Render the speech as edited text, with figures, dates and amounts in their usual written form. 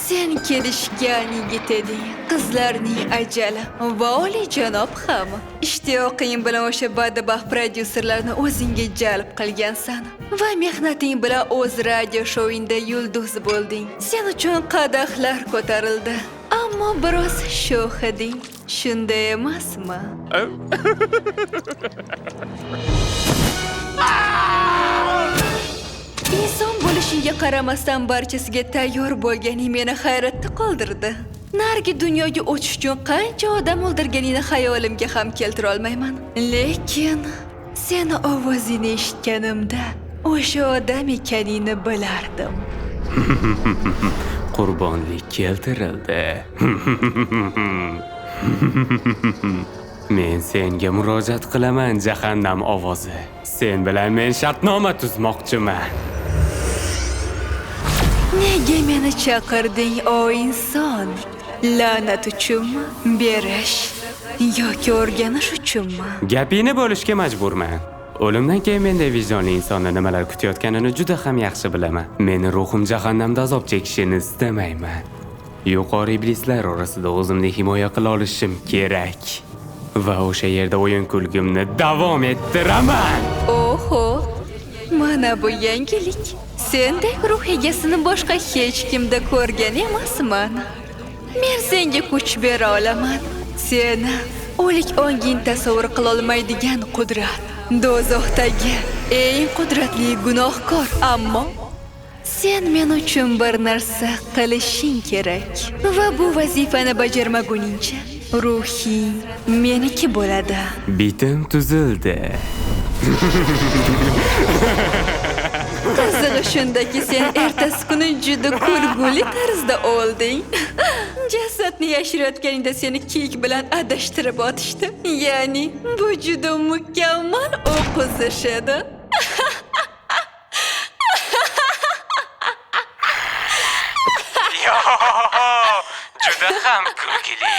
Sen kelishgan yigit eding, qizlarning ajali va oliyjanob ham. Ishtiyoqing bilan o'sha badbaxt prodyuserlarni o'zingga jalb qilgansan va mehnating bilan o'z radio shouingda yulduz bo'lding. Sen uchun qadahlar ko'tarildi, ammo biroz sho'x eding. Shunday emasmi? Inson bo'lishingga qaramasdan barchasiga tayyor bo'lganing meni hayratda qoldirdi. Nargi dunyoga o'tish uchun qancha odam o'ldirganingni xayolimga ham keltira olmayman. Lekin seni ovozingni eshitganimda o'sha odam ekaningni bilardim. Qurbonlik keltirildi. Men senga murojaat qilaman, jahannam ovozi. Sen bilan men shartnoma tuzmoqchiman. Nega meni chaqirding, o inson? La'nat uchunmi? Berish yoki o'rganish uchunmi? Gapingni bo'lishga majburman. O'limdan keyin menday vijdonli insonni nimalar kutayotganini juda ham yaxshi bilaman. Meni ruhim jahannamda azob chekishini istamayman. Yuqori iblislar orasida o'zimni himoya qila olishim kerak. Va o'sha yerda o'yin kulgimni davom ettiraman. Oho, mana bu yangilik. Sendek ruh egasini boshqa hech kimda ko'rgan emasman. Men senga kuch bera olaman. Seni o'lik onging tasavvur qila olmaydigan qudrat. Dozoxdagi eng qudratli gunohkor, ammo sen men uchun bir narsa qilishing kerak. Va bu vazifani bajarmaguningcha ruhing meniki bo'ladi. Bitim tuzildi. Qizig'i shundaki, sen ertasi kuni juda kulguli tarzda o'lding. Jasadni yashirayotganingda seni kiyik bilan adashtirib otishdi. Ya'ni bu juda mukammal o'qizish edi. Yo, juda ham kulgili.